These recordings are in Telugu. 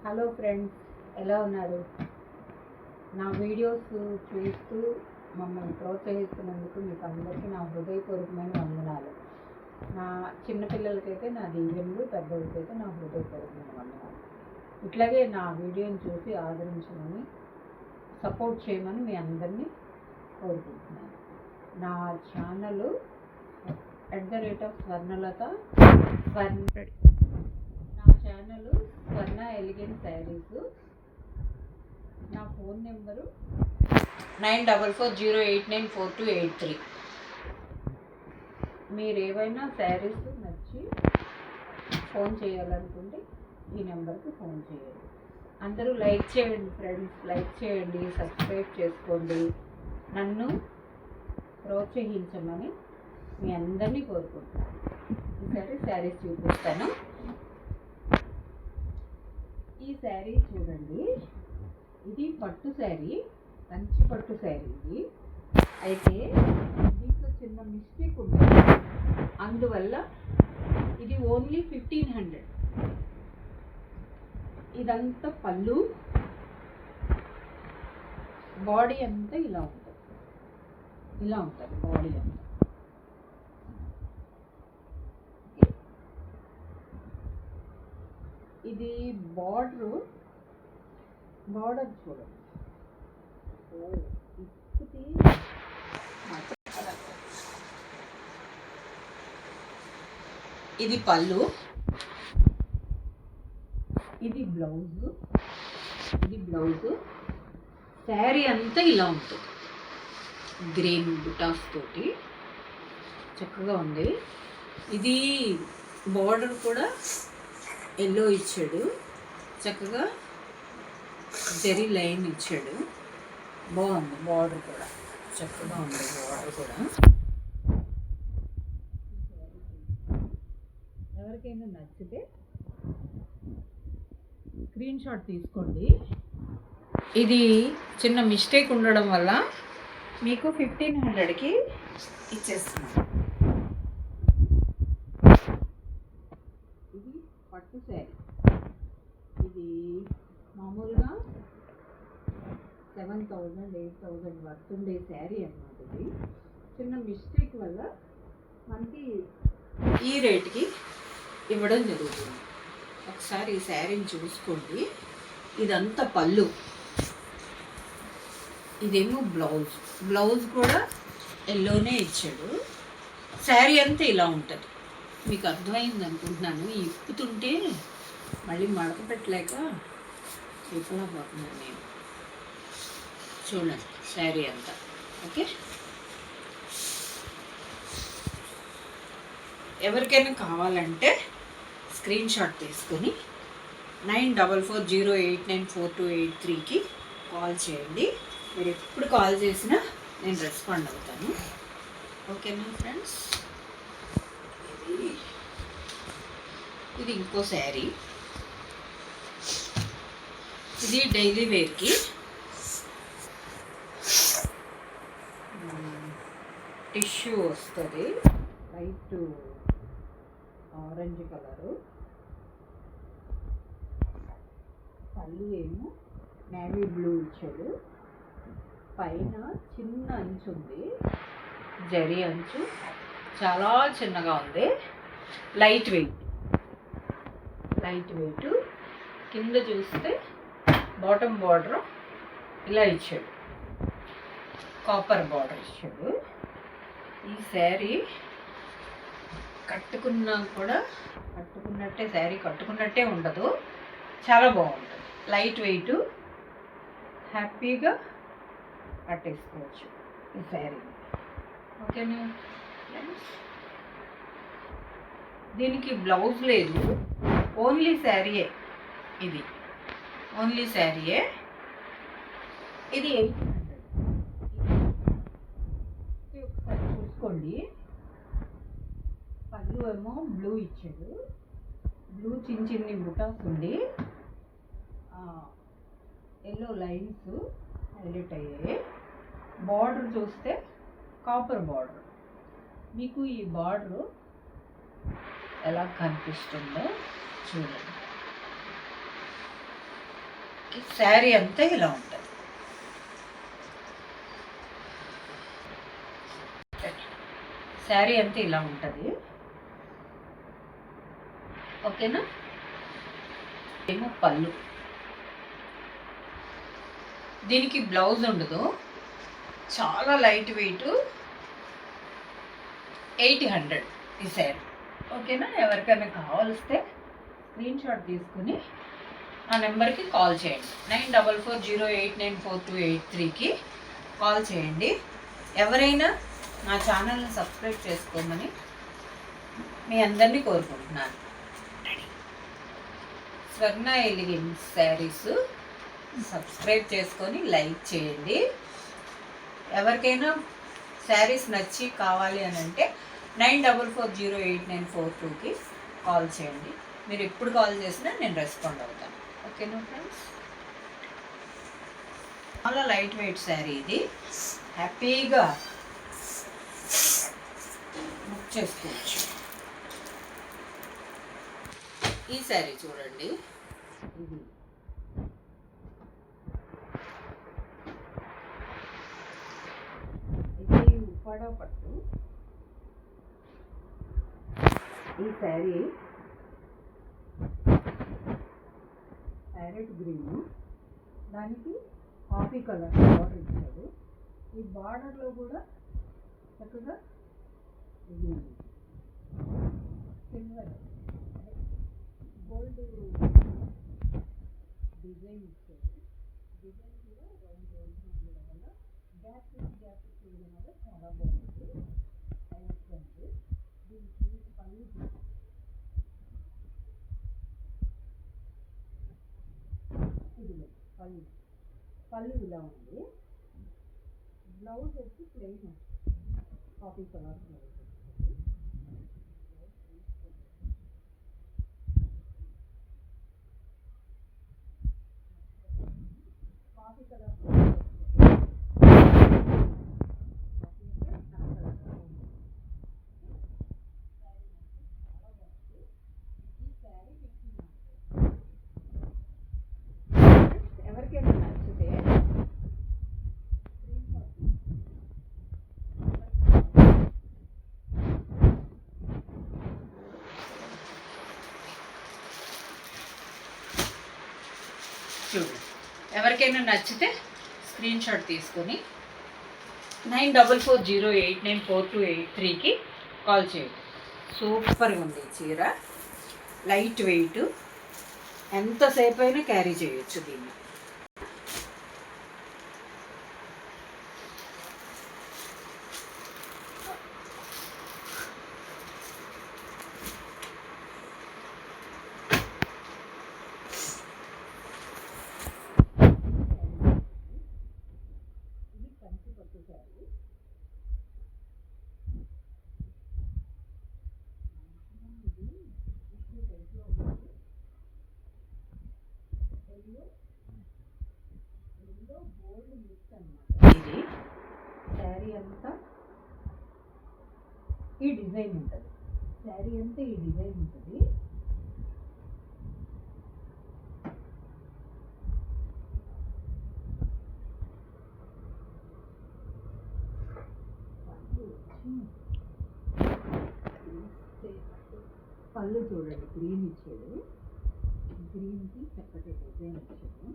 హలో ఫ్రెండ్స్, ఎలా ఉన్నారు? నా వీడియోస్ చూస్తూ మమ్మల్ని ప్రోత్సహిస్తున్నందుకు మీకు అందరికీ నా హృదయపూర్వకమైన వందనాలు. నా చిన్నపిల్లలకైతే నా దీవెనలు, పెద్దలకైతే నా హృదయపూర్వకమైన వందనాలు. ఇట్లాగే నా వీడియోని చూసి ఆదరించమని, సపోర్ట్ చేయమని మీ అందరినీ కోరుకుంటున్నాను. నా ఛానల్ @స్వర్ణలత నా ఛానల్ స్వర్ణ ఎలిగెంట్ శారీస్. నా ఫోన్ నెంబరు 9440894283. మీరు ఏవైనా శారీస్ నచ్చి ఫోన్ చేయాలనుకుంటే ఈ నెంబర్కి ఫోన్ చేయండి. అందరూ లైక్ చేయండి ఫ్రెండ్స్, లైక్ చేయండి, సబ్స్క్రైబ్ చేసుకోండి. నన్ను ప్రోత్సహించమని మీ అందరినీ కోరుకుంటున్నాను. ఈసారి శారీస్ చూపిస్తాను. ఈ శారీ చూడండి, ఇది పట్టు శారీ, మంచి పట్టు శారీ ఇది. అయితే దీంట్లో చిన్న మిస్టేక్ ఉంటుంది, అందువల్ల ఇది ఓన్లీ 1500. ఇదంతా పళ్ళు, బాడీ అంతా ఇలా ఉంటుంది, బాడీ అంతా. ఇది బార్డర్ చూడండి. ఇది పళ్ళు, ఇది బ్లౌజ్. శారీ అంతా ఇలా ఉంటుంది, గ్రీన్ బుటాస్ తోటి చక్కగా ఉంది. ఇది బార్డర్ కూడా ఎల్లో ఇచ్చాడు, చక్కగా జరీ లైన్ ఇచ్చాడు. బాగుంది, బార్డర్ కూడా చక్కగా ఉంది. బార్డర్ కూడా ఎవరికైనా నచ్చితే స్క్రీన్ షాట్ తీసుకోండి. ఇది చిన్న మిస్టేక్ ఉండడం వల్ల మీకు 1500కి ఇచ్చేస్తున్నాను. ఇది పట్టు శారీ. ఇది మామూలుగా 7000 8000 పడుతుండే శారీ అన్నమాట. ఇది చిన్న మిస్టేక్ వల్ల మనకి ఈ రేట్కి ఇవ్వడం జరుగుతుంది. ఒకసారి ఈ శారీని చూసుకోండి. ఇదంతా పళ్ళు, ఇదేమో బ్లౌజ్ కూడా ఎల్లోనే ఇచ్చాడు. శారీ అంతా ఇలా ఉంటుంది. మీకు అర్థమైంది అనుకుంటున్నాను. ఇప్పుతుంటే మళ్ళీ మడత పెట్టలేక విఫలం పోతున్నాను నేను. చూడండి శారీ అంతా. ఓకే, ఎవరికైనా కావాలంటే స్క్రీన్ షాట్ తీసుకొని 9440894283కి కాల్ చేయండి. మీరు ఎప్పుడు కాల్ చేసినా నేను రెస్పాండ్ అవుతాను. ఓకేనా ఫ్రెండ్స్? ఇది ఇంకో శారీ. ఇది డైలీ వేర్కి టిష్యూ వస్తుంది, లైట్ ఆరెంజ్ కలరు. పళ్ళు ఏమో నేవీ బ్లూ ఇచ్చాడు. పైన చిన్న అంచు ఉంది, జరీ అంచు చాలా చిన్నగా ఉంది. Light weight. కింద చూస్తే బాటమ్ బార్డర్ ఇలా ఇచ్చాడు, కాపర్ బార్డర్ ఇచ్చాడు. ఈ శారీ కట్టుకున్నా కూడా శారీ కట్టుకున్నట్టే ఉండదు, చాలా బాగుంటుంది. లైట్ వెయిట్, హ్యాపీగా కట్టేసుకోవచ్చు ఈ శారీ. ఓకేనా ఫ్రెండ్స్? దీనికి బ్లౌజ్ లేదు, ఓన్లీ శారీయే. ఇది ఓన్లీ శారీయే. ఇది 800. ఒకసారి చూసుకోండి. పళ్ళు ఏమో బ్లూ ఇచ్చాడు, బ్లూ చిన్ని బుటాస్ ఉండి ఎల్లో లైన్స్ హైలైట్ అయ్యాయి. బార్డర్ చూస్తే కాపర్ బార్డర్. మీకు ఈ బార్డర్ ఎలా కనిపిస్తుందో చూడండి. శారీ అంతా ఇలా ఉంటుంది. శారీ అంతా ఇలా ఉంటుంది. ఓకేనా? ఏమో పళ్ళు. దీనికి బ్లౌజ్ ఉండదు, చాలా లైట్ వెయిట్, 800 ఈ శారీ. ఓకేనా? ఎవరికైనా కావాల్స్తే స్క్రీన్ షాట్ తీసుకుని ఆ నెంబర్కి కాల్ చేయండి. 9440894283కి కాల్ చేయండి. ఎవరైనా నా ఛానల్ని సబ్స్క్రైబ్ చేసుకోమని మీ అందరినీ కోరుకుంటున్నాను. స్వర్ణ ఎలిగెన్స్ శారీస్ సబ్స్క్రైబ్ చేసుకొని లైక్ చేయండి. ఎవరికైనా శారీస్ నచ్చి కావాలి అని అంటే 94408942కి కాల్ చేయండి. మీరు ఎప్పుడు కాల్ చేసినా నేను రెస్పాండ్ అవుతాను. ఓకేనా ఫ్రెండ్స్? చాలా లైట్ వెయిట్ శారీ ఇది. హ్యాపీగా బుక్ చేసుకోవచ్చు. ఈ శారీ చూడండి, ఇది ఉప్పాడ పట్టు. ఈ శారీ ప్యారెట్ గ్రీన్, దానికి కాఫీ కలర్ బార్డర్ ఇచ్చారు. ఈ బార్డర్లో కూడా చక్కగా ఇది సిల్వర్ గోల్డ్ డిజైన్ ఇచ్చారు. డిజైన్ కూడా రౌండ్ ఉండడం వల్ల గ్యాప్ చూడడం వల్ల చాలా బాగుంది. దీనికి పళ్ళు పళ్ళు ఇలా ఉంది. బ్లౌజ్ వచ్చి plain coffee colour blouse. Coffee colour ఎవరికైనా నచ్చితే చూడు, ఎవరికైనా నచ్చితే స్క్రీన్ షాట్ తీసుకొని 9440894283కి కాల్ చేయండి. సూపర్గా ఉంది చీర, లైట్ వెయిట్, ఎంతసేపు అయినా క్యారీ చేయొచ్చు దీన్ని. ఇది కంచి పట్టు శారీ. గోల్డ్ మిక్స్ అన్నమాట. ఇది శారీ అంతా ఈ డిజైన్ ఉంటుంది. శారీ అంతా ఈ డిజైన్ ఉంటుంది. పళ్ళు చూడండి, గ్రీన్ ఇచ్చాడు. గ్రీన్కి చక్కటి డిజైన్ ఇచ్చాడు.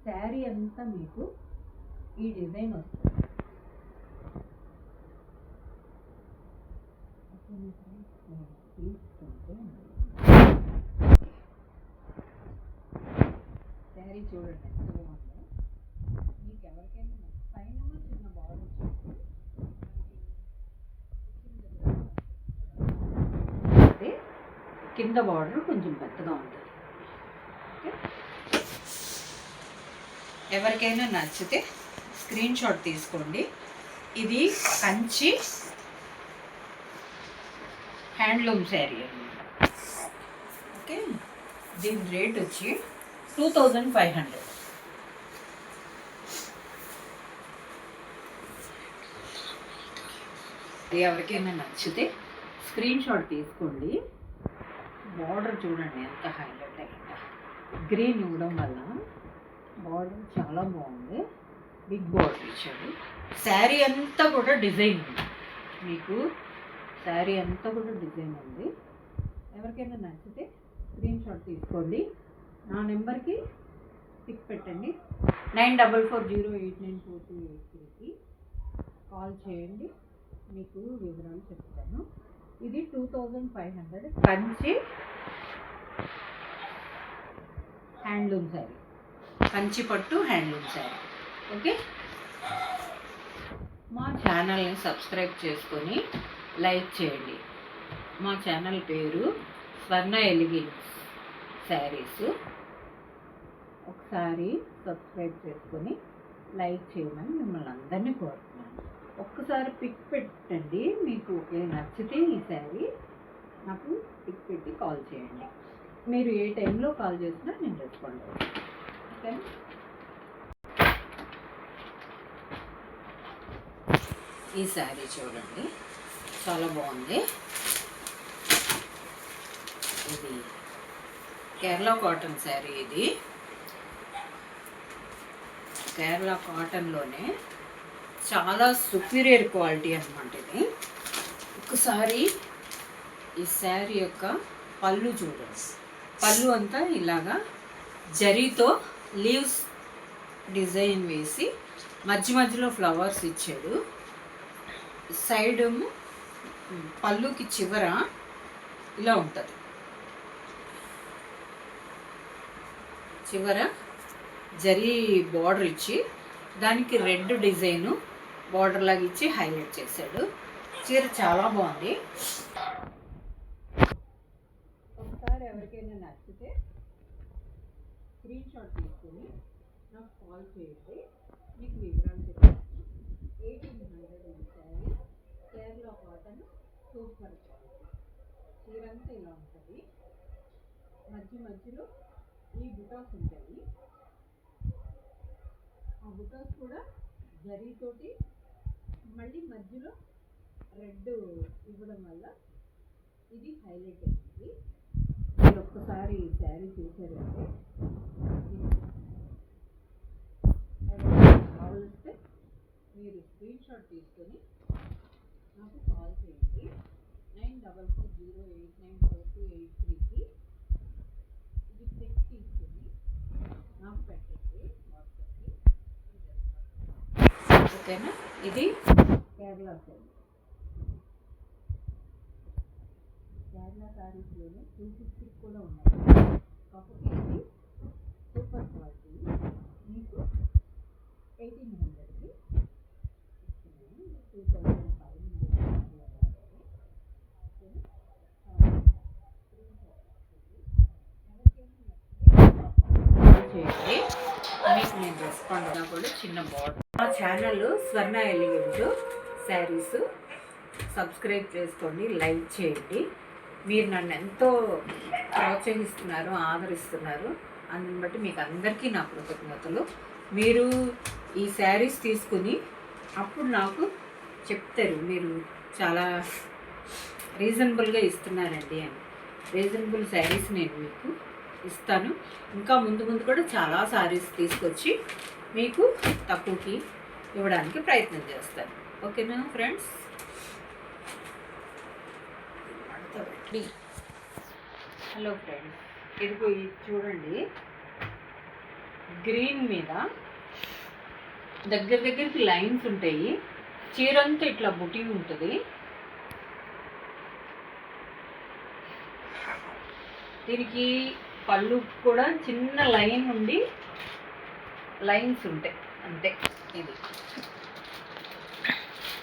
శారీ అంతా మీకు ఈ డిజైన్ వస్తుంది. తీసుకుంటే శారీ చూడండి ఎంత బాగుందో. మీకు ఎవరికైనా పైన చిన్న బార్డర్ అంటే కింద బార్డర్ కొంచెం పెద్దగా ఉంటుంది. ఎవరికైనా నచ్చితే స్క్రీన్ షాట్ తీసుకోండి. ఇది కంచి హ్యాండ్లూమ్ శారీ అన్నమాట. ఓకే, దీని రేట్ వచ్చి 2500. ఎవరికైనా నచ్చితే స్క్రీన్ షాట్ తీసుకోండి. బార్డర్ చూడండి ఎంత హైలైట్ అయిందో. గ్రీన్ ఇవ్వడం వల్ల బార్డర్ చాలా బాగుంది. బిగ్ బార్డర్ ఇచ్చాడు. శారీ అంతా కూడా డిజైన్ ఉంది. మీకు శారీ అంతా కూడా డిజైన్ ఉంది. ఎవరికైనా నచ్చితే స్క్రీన్ షాట్ తీసుకోండి. నా నెంబర్కి పిక్ పెట్టండి. 9440894283కి కాల్ చేయండి. మీకు వివరాలు చెప్తాను. ఇది 2500 కంచి హ్యాండ్లూమ్ శారీ, కంచి పట్టు హ్యాండ్లూమ్ శారీ. ఓకే, మా ఛానల్ని సబ్స్క్రైబ్ చేసుకొని లైక్ చేయండి. మా ఛానల్ పేరు స్వర్ణ ఎలిగెన్స్ శారీస్. ఒకసారి సబ్స్క్రైబ్ చేసుకొని లైక్ చేయమని మిమ్మల్ని అందరినీ కోరుతున్నాను. ఒక్కసారి పిక్ పెట్టండి. మీకు ఓకే నచ్చితే ఈ శారీ నాకు పిక్ పెట్టి కాల్ చేయండి. మీరు ఏ టైంలో కాల్ చేసినా నేను రెస్పాండ్ అవుతాను. ఓకే, ఈ శారీ చూడండి చాలా బాగుంది. ఇది కేరళ కాటన్ శారీ. ఇది కేరళ కాటన్లోనే చాలా సుపీరియర్ క్వాలిటీ అనమాట ఇది. ఒకసారి ఈ శారీ యొక్క పళ్ళు చూడండి. పళ్ళు అంతా ఇలాగా జరీతో లీవ్స్ డిజైన్ వేసి మధ్య మధ్యలో ఫ్లవర్స్ ఇచ్చాడు. సైడ్ పళ్ళుకి చివర ఇలా ఉంటుంది. చివర జరీ బార్డర్ ఇచ్చి దానికి రెడ్ డిజైను బార్డర్ లాగా ఇచ్చి హైలైట్ చేశాడు. చీర చాలా బాగుంది. ఒకసారి ఎవరికైనా నచ్చితే స్క్రీన్ షాట్ తీసుకొని నాకు కాల్ చేయండి. మీకు వివరాలు చెప్తాను. 1800 శారీ, కేరళ కాటన్, సూపర్. చీరంతా ఇలా ఉంటుంది. మధ్య మధ్యలో ఈ బుటాస్ ఉంటాయి. ఆ బుటాస్ కూడా జరీతోటి మళ్ళీ మధ్యలో రెడ్ ఇవ్వడం వల్ల ఇది హైలైట్ అవుతుంది. మీరు ఒక్కసారి ఈ శారీ చూసారంటే కావలిస్తే మీరు స్క్రీన్ షాట్ తీసుకొని నాకు కాల్ చేయండి. 9440894283కి ఇది పిక్ తీసుకొని నాకు పెట్టండి వాట్సాప్కి. ఓకేనా, ఇది కేరళ శారీ. కేరళ శారీస్లోనే 250 కూడా ఉన్నాయి. కాకపోతే ఇది సూపర్ క్వాలిటీ. మీకు 1800కి ఇస్తున్నాను. 2500 చేయండి. మీకు నేను రెస్పాండ్ అయినా కూడా చిన్న బార్డర్. మా ఛానల్ స్వర్ణ ఎలిగెంట్ శారీస్ సబ్స్క్రైబ్ చేసుకోండి, లైక్ చేయండి. మీరు నన్ను ఎంతో ప్రోత్సహిస్తున్నారు, ఆదరిస్తున్నారు. అందుని బట్టి మీకు అందరికీ నా కృతజ్ఞతలు. మీరు ఈ శారీస్ తీసుకుని అప్పుడు నాకు చెప్తారు మీరు చాలా రీజనబుల్గా ఇస్తున్నారండి అని. రీజనబుల్ శారీస్ నేను మీకు ఇస్తాను. ఇంకా ముందు ముందు కూడా చాలా శారీస్ తీసుకొచ్చి మీకు తక్కువకి ఇవ్వడానికి ప్రయత్నం చేస్తాను. ఓకేనా ఫ్రెండ్స్? హలో ఫ్రెండ్స్, ఇదిగో ఇది చూడండి. గ్రీన్ మీద దగ్గరికి లైన్స్ ఉంటాయి. చీరంతా ఇట్లా బుటీ ఉంటుంది. దీనికి పళ్ళు కూడా చిన్న లైన్ ఉండి లైన్స్ ఉంటాయి అంతే. ఇది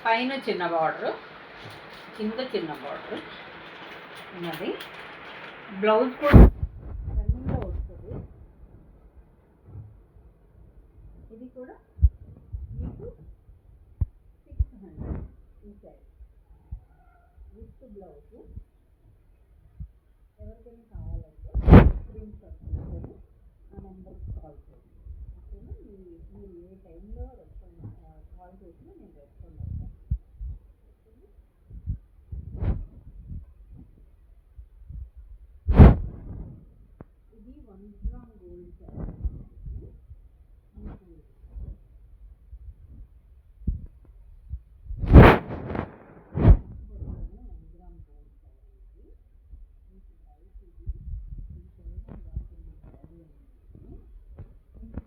పైన చిన్న బార్డర్, కింద చిన్న బార్డర్ ఉన్నది. బ్లౌజ్ కూడా రన్నింగ్లో వస్తుంది. ఇది కూడా మీకు 600 ఈ శారీ విత్ బ్లౌజ్. ఎవరికైనా కావాలంటే స్క్రీన్ షాట్ తీసుకొని ఆ నెంబర్కి కాల్ చేయండి. ఓకేనా? మీరు ఏ టైంలో రెస్పాండ్ కాల్ చేసినా నేను రెస్పాండ్ అవుతాను. ఓకేనా?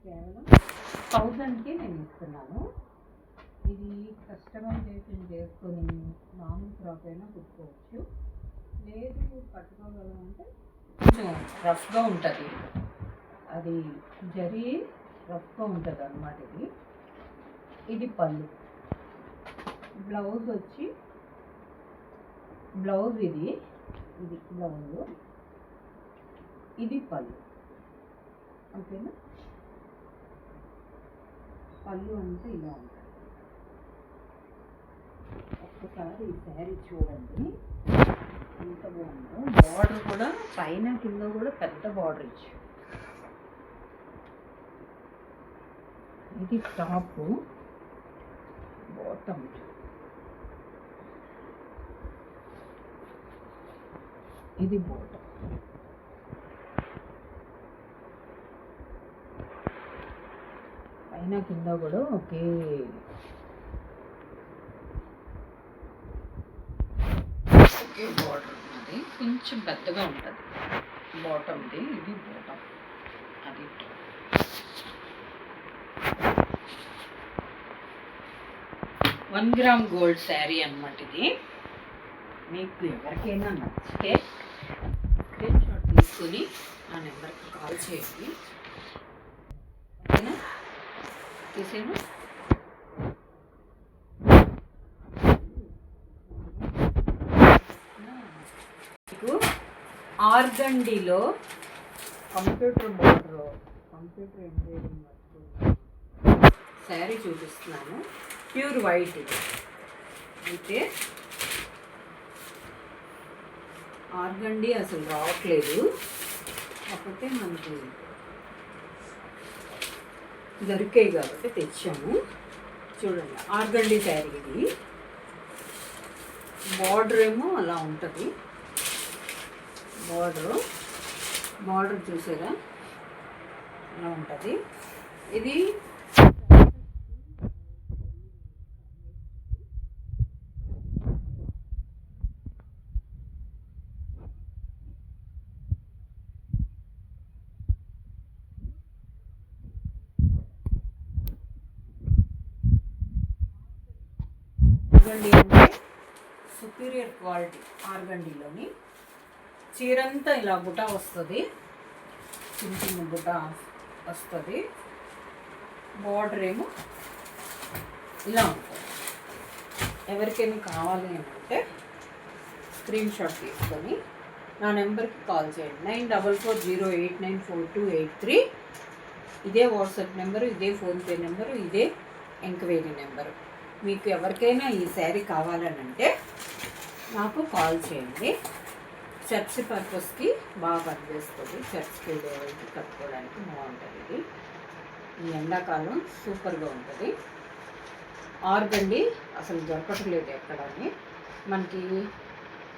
కేవలం 1000కి నేను ఇస్తున్నాను. ఇది కస్టమైజేషన్ చేసుకొని మామూలు ఫ్రాక్ అయినా కుట్టుకోవచ్చు. లేదు కట్టుకోగలమంటే కొంచెం రఫ్గా ఉంటుంది, అది జరీ రఫ్గా ఉంటుంది అన్నమాట. ఇది పళ్ళు. బ్లౌజ్ వచ్చి బ్లౌజ్ ఇది బ్లౌజ్, ఇది పళ్ళు. ఓకేనా? పళ్ళు అంటే ఇలా ఉంటుంది. ఒక్కసారి ఈ శారీ చూడండి ఎంత బాగుందో. బార్డర్ కూడా పైన కింద కూడా పెద్ద బార్డర్ ఇచ్చారు. ఇది టాప్, బాటమ్. ఇది బాటమ్. పైన కింద కూడా ఒకే బార్డర్ ఉన్నది. కొంచెం పెద్దగా ఉంటుంది బాటమ్ది. ఇది బాటమ్, అది 1 గ్రామ్ గోల్డ్ శారీ అన్నమాట. ఇది మీకు ఎవరికైనా నచ్చితే స్క్రీన్ షాట్ తీసుకుని నా నెంబర్కి కాల్ చేయండి. ఓకేనా? తీసేను. మీకు ఆర్గండీలో computer border, computer embroidering work sari చూపిస్తున్నాను. Pure white. ఇది అయితే ఆర్గండీ అసలు రావట్లేదు, కాకపోతే మనకి దొరికాయి కాబట్టి తెచ్చాము. చూడండి, ఆర్గండీ శారీ. ఇది బార్డర్ ఏమో అలా ఉంటుంది. బార్డర్ చూసారా అలా ఉంటుంది. ఇది ఆర్గండీ అంటే సుపీరియర్ క్వాలిటీ. ఆర్గండీలోని చీరంతా ఇలా బుటా వస్తుంది, చిన్న చిన్న బుటా వస్తుంది. బార్డర్ ఏమో ఇలా ఉంటుంది. ఎవరికైనా కావాలి అంటే స్క్రీన్ షాట్ తీసుకొని నా నెంబర్కి కాల్ చేయండి. 9440894283. ఇదే వాట్సాప్ నెంబరు, ఇదే ఫోన్పే నెంబరు, ఇదే ఎంక్వైరీ నెంబరు. మీకు ఎవరికైనా ఈ శారీ కావాలని అంటే నాకు కాల్ చేయండి. చర్చ్ పర్పస్కి బాగా పనిచేస్తుంది. చర్చ్కి వెళ్ళేవాళ్ళకి కట్టుకోవడానికి బాగుంటుంది. ఇది ఈ ఎండాకాలం సూపర్గా ఉంటుంది. ఆర్గండీ అసలు దొరకట్లేదు ఎక్కడని, మనకి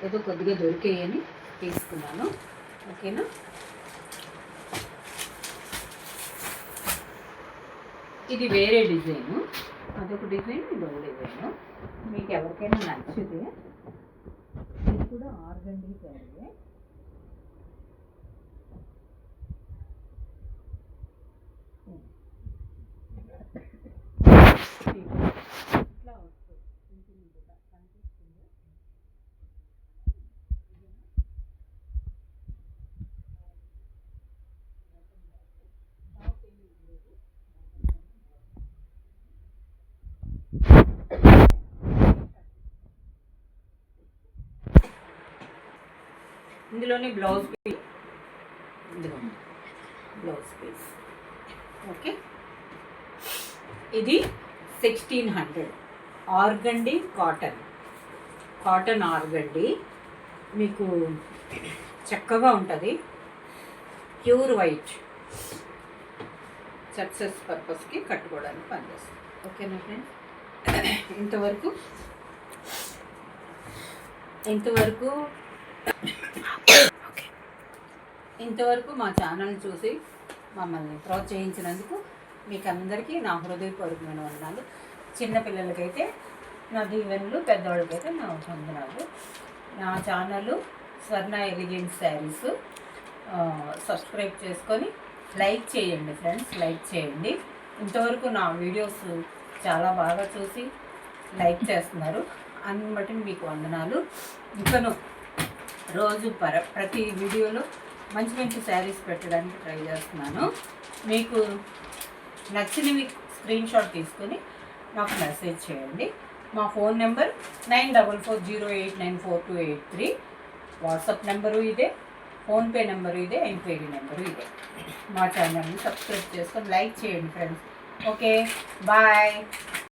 ఏదో కొద్దిగా దొరికాయని తీసుకున్నాను. ఓకేనా? ఇది వేరే డిజైను, అదొక డిజైన్, ఇదొక డిజైను. మీకు ఎవరికైనా నచ్చితే ఇది కూడా ఆర్గండీ శారీ. ఇట్లా వస్తుంది, ఇంటిని కూడా కనిపిస్తుంది. ఇందులోనే బ్లౌజ్ పీస్, ఇందులో బ్లౌజ్ పీస్. ఓకే, ఇది 1600 ఆర్గండీ కాటన్ ఆర్గండీ. మీకు చక్కగా ఉంటుంది. Pure white. సక్సెస్ పర్పస్కి కట్టుకోవడానికి పనిచేస్తుంది. ఓకేనా ఫ్రెండ్స్? ఇంతవరకు మా ఛానల్ చూసి మమ్మల్ని ప్రోత్సహించినందుకు మీకు అందరికీ నా హృదయపూర్వకమైన వందనాలు. చిన్నపిల్లలకైతే నా దీవెనలు, పెద్దవాళ్ళకైతే నా వందనాలు. నా ఛానల్ స్వర్ణ ఎలిగెంట్ శారీస్ సబ్స్క్రైబ్ చేసుకొని లైక్ చేయండి ఫ్రెండ్స్, లైక్ చేయండి. ఇంతవరకు నా వీడియోస్ చాలా బాగా చూసి లైక్ చేస్తున్నారు, అన్ని బట్టి మీకు వందనాలు. ఇంకను రోజు ప్రతి వీడియోలో మంచి మంచి శారీస్ పెట్టడానికి ట్రై చేస్తున్నాను. మీకు నచ్చినవి స్క్రీన్ షాట్ తీసుకొని నాకు మెసేజ్ చేయండి. మా ఫోన్ నెంబర్ 9440894283. వాట్సాప్ నెంబరు ఇదే, ఫోన్పే నెంబరు ఇదే, ఎంక్వైరీ నెంబరు ఇదే. మా ఛానల్ని సబ్స్క్రైబ్ చేసుకొని లైక్ చేయండి ఫ్రెండ్స్. Okay, bye.